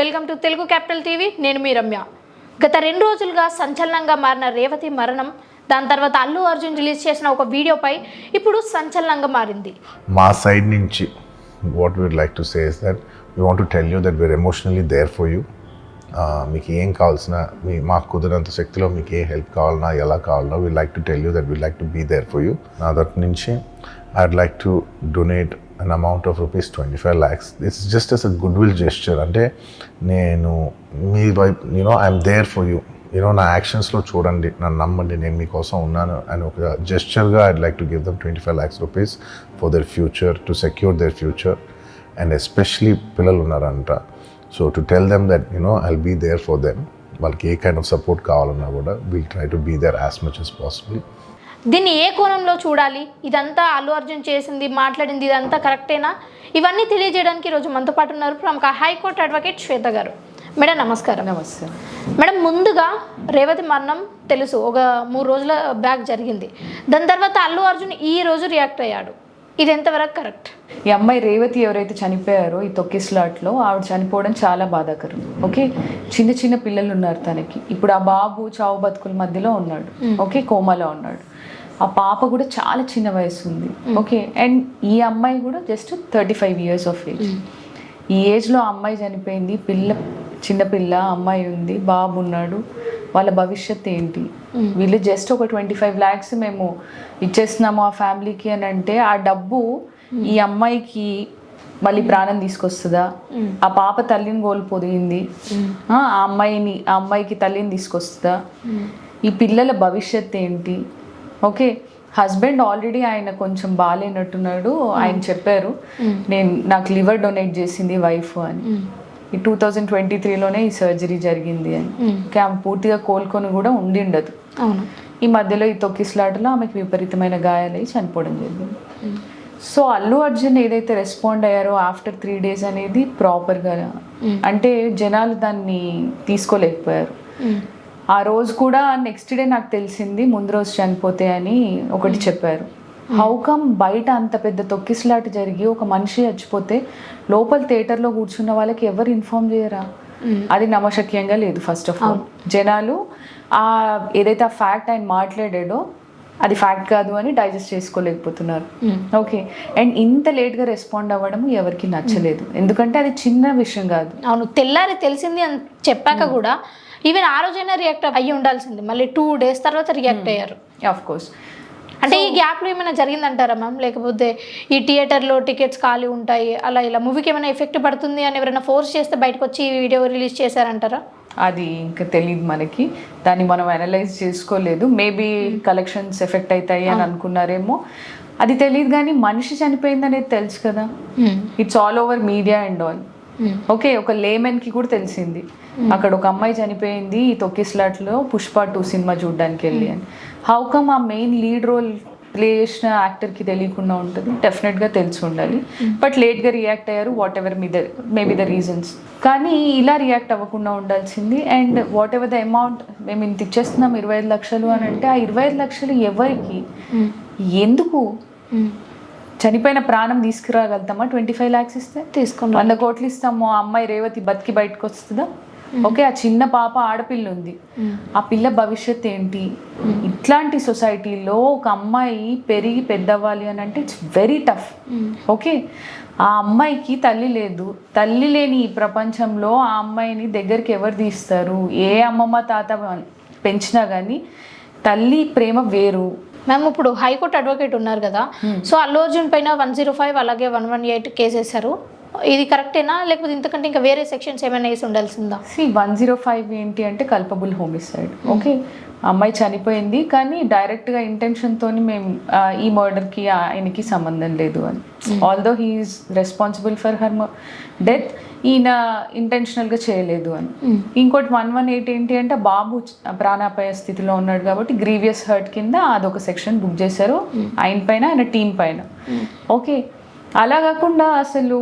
Welcome to Telugu capital TV. నేను మీ రమ్య. గత 2 రోజులుగా సంచలనంగా మారిన రేవతి మరణం, దాని తర్వాత అల్లు అర్జున్ రిలీజ్ చేసిన ఒక వీడియోపై ఇప్పుడు సంచలనంగా మారింది. మా సైడ్ నుంచి what we would like to say is that we want to tell you that we're emotionally there for you. మీకు ఏం కావాల్సిన మాకు కుదిరినంత శక్తిలో మీకు ఏ హెల్ప్ కావాలన్నా ఎలా కావాలన్నా we like to tell you that we like to be there for you. నా దగ్గర నుంచి I'd like to donate an amount of rupees 25 lakhs. This is just as a goodwill gesture. అంటే నేను మీ వైపు ఐఎమ్ దేర్ ఫర్ యూ, నా యాక్షన్స్లో చూడండి, నన్ను నమ్మండి, నేను మీకోసం ఉన్నాను అని ఒక జెస్చర్గా I'd like to give them 25 lakhs rupees for their future, to secure their future. And especially పిల్లలు ఉన్నారంట, so to tell them that I'll be there for them. వాళ్ళకి ఏ కైండ్ ఆఫ్ సపోర్ట్ కావాలన్నా కూడా we'll try to be there as much as possible. దీన్ని ఏ కోణంలో చూడాలి, ఇదంతా అల్లు అర్జున్ చేసింది, మాట్లాడింది ఇదంతా కరెక్టేనా, ఇవన్నీ తెలియజేయడానికి ఈరోజు మనతో పాటు ఉన్నారు ప్రముఖ హైకోర్టు అడ్వకేట్ శ్వేత గారు. మేడం నమస్కారం. నమస్తే మేడం, ముందుగా రేవతి మరణం తెలుసు, ఒక 3 రోజుల బ్యాక్ జరిగింది. దాని తర్వాత అల్లు అర్జున్ ఈ రోజు రియాక్ట్ అయ్యాడు, ఇది ఎంతవరకు కరెక్ట్? ఈ అమ్మాయి రేవతి ఎవరైతే చనిపోయారో ఈ తొక్కిస్లాట్లో, ఆవిడ చనిపోవడం చాలా బాధాకరం. ఓకే, చిన్న చిన్న పిల్లలు ఉన్నారు తనకి. ఇప్పుడు ఆ బాబు చావు బతుకుల మధ్యలో ఉన్నాడు. ఓకే, కోమాలో ఉన్నాడు. ఆ పాప కూడా చాలా చిన్న వయసు ఉంది. ఓకే, అండ్ ఈ అమ్మాయి కూడా జస్ట్ 35 years ఆఫ్ ఏజ్. ఈ ఏజ్లో అమ్మాయి చనిపోయింది, చిన్నపిల్ల అమ్మాయి ఉంది, బాబు ఉన్నాడు. వాళ్ళ భవిష్యత్ ఏంటి? వీళ్ళు జస్ట్ ఒక 25 lakhs మేము ఇచ్చేస్తున్నాము ఆ ఫ్యామిలీకి అని అంటే, ఆ డబ్బు ఈ అమ్మాయికి మళ్ళీ ప్రాణం తీసుకొస్తుందా? ఆ పాప తల్లిని కోల్పోయింది, ఆ అమ్మాయికి తల్లిని తీసుకొస్తుందా? ఈ పిల్లల భవిష్యత్ ఏంటి? ఓకే, హస్బెండ్ ఆల్రెడీ ఆయన కొంచెం బాగాలేనట్టున్నాడు. ఆయన చెప్పారు, నాకు లివర్ డొనేట్ చేసింది వైఫ్ అని. ఈ 2023లోనే ఈ సర్జరీ జరిగింది అని. ఆమె పూర్తిగా కోలుకొని కూడా ఉండిండదు. ఈ మధ్యలో ఈ తొక్కిస్లాటలో ఆమెకు విపరీతమైన గాయాలై చనిపోవడం జరిగింది. సో అల్లు అర్జున్ ఏదైతే రెస్పాండ్ అయ్యారో ఆఫ్టర్ 3 days అనేది ప్రాపర్గా, అంటే జనాలు దాన్ని తీసుకోలేకపోయారు. ఆ రోజు కూడా నెక్స్ట్ డే నాకు తెలిసింది ముందు రోజు చనిపోతే అని ఒకటి చెప్పారు. హౌకమ్ బయట అంత పెద్ద తొక్కిసలాట జరిగి ఒక మనిషి చచ్చిపోతే లోపల థియేటర్లో కూర్చున్న వాళ్ళకి ఎవరు ఇన్ఫార్మ్ చేయరా? అది నమ్మశక్యంగా లేదు. ఫస్ట్ ఆఫ్ ఆల్ జనాలు ఏదైతే ఆ ఫ్యాక్ట్ ఆయన మాట్లాడాడో అది ఫ్యాక్ట్ కాదు అని డైజెస్ట్ చేసుకోలేకపోతున్నారు. ఓకే, అండ్ ఇంత లేట్గా రెస్పాండ్ అవ్వడం ఎవరికి నచ్చలేదు, ఎందుకంటే అది చిన్న విషయం కాదు. అవును, తెల్లారి తెలిసింది అని చెప్పాక కూడా ఈవెన్ ఆ రోజైనా రియాక్ట్ అయ్యి ఉండాల్సింది, మళ్ళీ 2 days తర్వాత రియాక్ట్ అయ్యారు. Of course. అంటే ఈ గ్యాప్లో ఏమైనా జరిగిందంటారా మ్యామ్? లేకపోతే ఈ థియేటర్లో టికెట్స్ ఖాళీ ఉంటాయి, అలా ఇలా మూవీకి ఏమైనా ఎఫెక్ట్ పడుతుంది అని ఎవరైనా ఫోర్స్ చేస్తే బయటకు వచ్చి ఈ వీడియో రిలీజ్ చేశారంటారా? అది ఇంకా తెలియదు మనకి, దాన్ని మనం అనలైజ్ చేసుకోలేదు. మేబీ కలెక్షన్స్ ఎఫెక్ట్ అవుతాయి అని అనుకున్నారేమో, అది తెలియదు. కానీ మనిషి చనిపోయింది అనేది తెలుసు కదా, it's all over media and all. Okay, ఒక లేమెన్కి కూడా తెలిసింది అక్కడ ఒక అమ్మాయి చనిపోయింది ఈ తొక్కిస్లాట్లో పుష్ప 2 సినిమా చూడడానికి వెళ్ళి అని. హౌకమ్ ఆ మెయిన్ లీడ్ రోల్ ప్లే చేసిన యాక్టర్కి తెలియకుండా ఉంటుంది? డెఫినెట్గా తెలిసి ఉండాలి. బట్ లేట్గా రియాక్ట్ అయ్యారు, what ever maybe the reasons. కానీ ఇలా రియాక్ట్ అవ్వకుండా ఉండాల్సింది. And what ever the amount మేము ఇంత ఇచ్చేస్తున్నాం 25 లక్షలు అని అంటే, ఆ 25 లక్షలు ఎవరికి, ఎందుకు? చనిపోయిన ప్రాణం తీసుకురాగలుగుతామా? 25 lakhs ఇస్తే? తీసుకుని 100 కోట్లు ఇస్తాము, ఆ అమ్మాయి రేవతి బతికి బయటకు వస్తుందా? ఓకే, ఆ చిన్న పాప ఆడపిల్ల ఉంది, ఆ పిల్ల భవిష్యత్ ఏంటి? ఇట్లాంటి సొసైటీలో ఒక అమ్మాయి పెరిగి పెద్దవ్వాలి అని అంటే ఇట్స్ వెరీ టఫ్. ఓకే, ఆ అమ్మాయికి తల్లి లేదు, తల్లి లేని ఈ ప్రపంచంలో ఆ అమ్మాయిని దగ్గరికి ఎవరు తీస్తారు? ఏ అమ్మమ్మ తాత పెంచినా కానీ తల్లి ప్రేమ వేరు. మ్యామ్, ఇప్పుడు హైకోర్టు అడ్వకేట్ ఉన్నారు కదా, సో అల్లు అర్జున్ పైన 105 అలాగే 118 కేసు వేశారు, ఇది కరెక్టేనా? లేకపోతే ఇంతకంటే ఇంకా వేరే సెక్షన్స్ ఏమైనా వేసి ఉండాల్సిందా? 105 ఏంటి అంటే కల్పబుల్ హోమిసైడ్. ఓకే, అమ్మాయి చనిపోయింది కానీ డైరెక్ట్గా ఇంటెన్షన్తో మేము ఈ మర్డర్కి ఆయనకి సంబంధం లేదు అని. Although he is responsible for her death, ఈయన ఇంటెన్షనల్గా చేయలేదు అని. ఇంకోటి 118 ఏంటి అంటే బాబు ప్రాణాపాయ స్థితిలో ఉన్నాడు కాబట్టి గ్రీవియస్ హర్ట్ కింద అదొక సెక్షన్ బుక్ చేశారు ఆయన పైన, ఆయన టీం పైన. ఓకే, అలా కాకుండా అసలు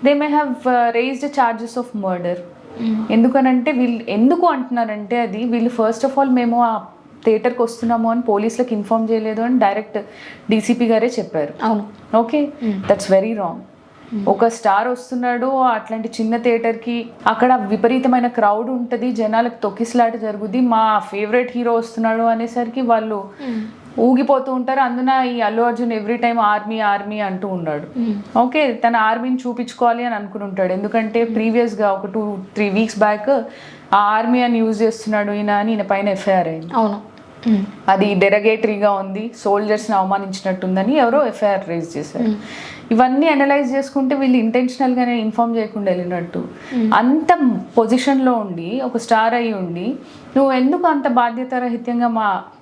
they may have raised charges of murder. ఎందుకనంటే వీళ్ళు ఎందుకు అంటున్నారంటే, అది వీళ్ళు ఫస్ట్ ఆఫ్ ఆల్ మేము ఆ థియేటర్కి వస్తున్నాము అని పోలీసులకు ఇన్ఫార్మ్ చేయలేదు అని డైరెక్ట్ డీసీపీ గారే చెప్పారు. అవును. Okay, that's very wrong. ఒక స్టార్ వస్తున్నాడు అట్లాంటి చిన్న థియేటర్కి, అక్కడ విపరీతమైన క్రౌడ్ ఉంటుంది, జనాలకు తొక్కిసలాట జరుగుద్ది, మా ఫేవరెట్ హీరో వస్తున్నాడు అనేసరికి వాళ్ళు ఊగిపోతూ ఉంటారు. అందున ఈ Allu Arjun every time army army అంటూ ఉన్నాడు. ఓకే, తన ఆర్మీని చూపించుకోవాలి అని అనుకుని ఉంటాడు, ఎందుకంటే ప్రీవియస్గా ఒక 2-3 వీక్స్ బ్యాక్ ఆ ఆర్మీ అని యూజ్ చేస్తున్నాడు ఈయన పైన ఎఫ్ఐఆర్ అయింది. అవును, అది డెరగేటరీగా ఉంది, సోల్జర్స్ని అవమానించినట్టుందని ఎవరో ఎఫ్ఐఆర్ రేజ్ చేశారు. ఇవన్నీ అనలైజ్ చేసుకుంటే వీళ్ళు ఇంటెన్షనల్గానే ఇన్ఫార్మ్ చేయకుండా వెళ్ళినట్టు. అంత పొజిషన్లో ఉండి ఒక స్టార్ అయి ఉండి నువ్వు ఎందుకు అంత బాధ్యతారహిత్యంగా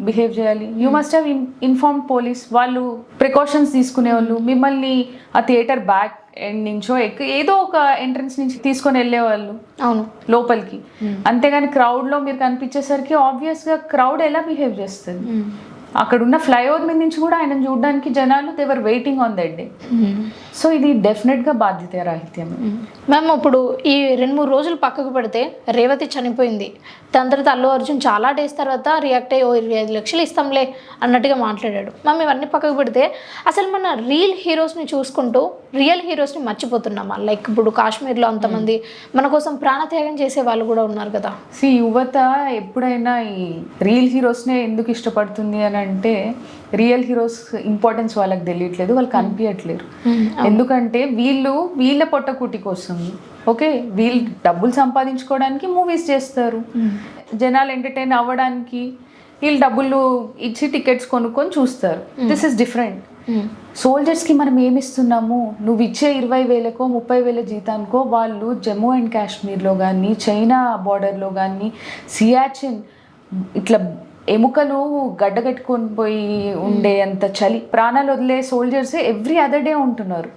బిహేవ్ చేయాలి? You must have inform police. వాళ్ళు ప్రికాషన్స్ తీసుకునేవాళ్ళు, మిమ్మల్ని ఆ థియేటర్ బ్యాక్ ఎండ్ నుంచో ఏదో ఒక ఎంట్రన్స్ నుంచి తీసుకొని వెళ్ళేవాళ్ళు అవును లోపలికి. అంతేగాని క్రౌడ్లో మీరు కనిపించేసరికి ఆబ్వియస్గా క్రౌడ్ ఎలా బిహేవ్ చేస్తుంది? అక్కడ ఉన్న ఫ్లైఓవర్ మీద నుంచి కూడా ఆయన చూడడానికి జనాలు they were waiting on that day. So ఇది డెఫినెట్గా బాధ్యత రాహిత్యమే. మ్యామ్, ఇప్పుడు ఈ 2-3 రోజులు పక్కకు పెడితే రేవతి చనిపోయింది, దాని తర్వాత అల్లు అర్జున్ చాలా డేస్ తర్వాత రియాక్ట్ అయ్యి 25 లక్షలు ఇస్తాంలే అన్నట్టుగా మాట్లాడాడు. మ్యామ్, ఇవన్నీ పక్కకు పెడితే అసలు మన రియల్ హీరోస్ని చూసుకుంటూ రియల్ హీరోస్ని మర్చిపోతున్నామా? లైక్ ఇప్పుడు కాశ్మీర్లో అంతమంది మన కోసం ప్రాణత్యాగం చేసే వాళ్ళు కూడా ఉన్నారు కదా. యువత ఎప్పుడైనా ఈ రియల్ హీరోస్నే ఎందుకు ఇష్టపడుతుంది అని అంటే, రియల్ హీరోస్ ఇంపార్టెన్స్ వాళ్ళకి తెలియట్లేదు, వాళ్ళు కనిపించట్లేరు. ఎందుకంటే వీళ్ళ పొట్టకూటి కోసం, ఓకే, వీళ్ళు డబ్బులు సంపాదించుకోవడానికి మూవీస్ చేస్తారు, జనాలు ఎంటర్టైన్ అవ్వడానికి వీళ్ళు డబ్బులు ఇచ్చి టికెట్స్ కొనుక్కొని చూస్తారు. This is different. సోల్జర్స్కి మనం ఏమిస్తున్నాము? నువ్వు ఇచ్చే 20,000కో 30,000 జీతానికో వాళ్ళు జమ్మూ అండ్ కాశ్మీర్లో కానీ, చైనా బార్డర్లో కానీ, సియాచిన్ ఇట్లా ఎముకలు గడ్డగట్టుకొని పోయి ఉండే అంత చలి, ప్రాణాలు వదిలే సోల్జర్స్ ఎవ్రీ అదర్ డే ఉంటున్నారు.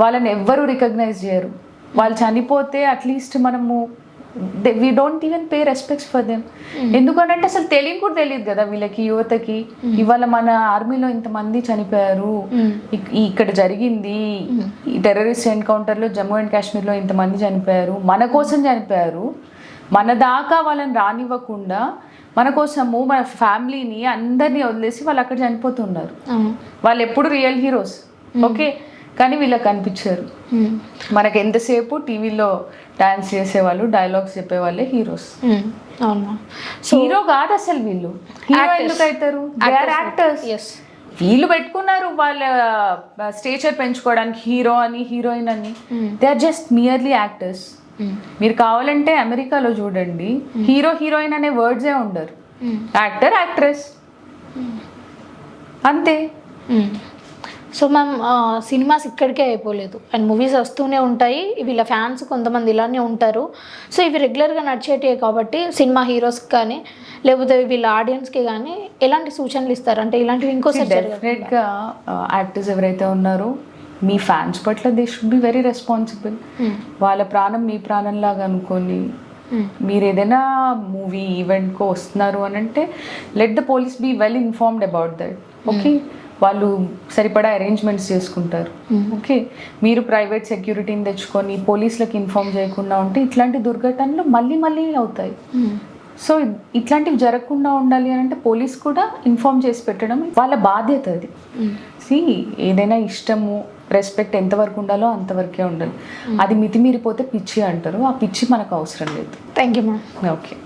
వాళ్ళని ఎవ్వరూ రికగ్నైజ్ చేయరు. వాళ్ళు చనిపోతే అట్లీస్ట్ మనము we don't even pay respects for them. ఎందుకంటే అసలు కూడా తెలియదు కదా వీళ్ళకి, యువతకి. ఇవాళ మన ఆర్మీలో ఇంతమంది చనిపోయారు, ఇక్కడ జరిగింది ఈ టెర్రరిస్ట్ ఎన్కౌంటర్లో జమ్మూ అండ్ కాశ్మీర్లో ఇంతమంది చనిపోయారు, మన కోసం చనిపోయారు. మన దాకా వాళ్ళని రానివ్వకుండా మన కోసము మన ఫ్యామిలీని అందరినీ వదిలేసి వాళ్ళు అక్కడ చనిపోతున్నారు. వాళ్ళు ఎప్పుడు రియల్ హీరోస్, ఓకే, కానీ వీళ్ళకి కనిపించారు. మనకి ఎంతసేపు టీవీలో డాన్స్ చేసేవాళ్ళు, డైలాగ్స్ చెప్పేవాళ్ళే హీరోస్. హీరో కాదు అసలు వీళ్ళు. హీరో ఎందుకు అవుతారు? They are actors. వీళ్ళు పెట్టుకున్నారు వాళ్ళ స్టేచర్ పెంచుకోవడానికి హీరో అని, హీరోయిన్ అని. They are just merely actors. మీరు కావాలంటే అమెరికాలో చూడండి, హీరో హీరోయిన్ అనే వర్డ్సే ఉండరు, యాక్టర్ యాక్ట్రెస్ అంతే. సో మ్యామ్, సినిమాస్ ఇక్కడికే అయిపోలేదు అండ్ మూవీస్ వస్తూనే ఉంటాయి. వీళ్ళ ఫ్యాన్స్ కొంతమంది ఇలానే ఉంటారు. సో ఇవి రెగ్యులర్గా నడిచేటివి కాబట్టి సినిమా హీరోస్కి కానీ లేకపోతే వీళ్ళ ఆడియన్స్కి కానీ ఎలాంటి సూచనలు ఇస్తారు? అంటే ఇలాంటివి ఇంకోసారి డెఫినెట్గా యాక్టర్స్ ఎవరైతే ఉన్నారో మీ ఫ్యాన్స్ పట్ల they should be very responsible. వాళ్ళ ప్రాణం మీ ప్రాణంలాగా అనుకొని మీరు ఏదైనా మూవీ ఈవెంట్కో వస్తున్నారు అని అంటే let the police be well informed about that. Okay, వాళ్ళు సరిపడా అరేంజ్మెంట్స్ చేసుకుంటారు. ఓకే, మీరు ప్రైవేట్ సెక్యూరిటీని తెచ్చుకొని పోలీసులకు ఇన్ఫార్మ్ చేయకుండా ఉంటే ఇట్లాంటి దుర్ఘటనలు మళ్ళీ అవుతాయి. సో ఇట్లాంటివి జరగకుండా ఉండాలి అని అంటే పోలీస్ కూడా ఇన్ఫార్మ్ చేసి పెట్టడం వాళ్ళ బాధ్యత. అది ఏదైనా ఇష్టము, రెస్పెక్ట్ ఎంతవరకు ఉండాలో అంతవరకే ఉండాలి. అది మితిమీరిపోతే పిచ్చి అంటారు. ఆ పిచ్చి మనకు అవసరం లేదు. Thank you ma'am. ఓకే.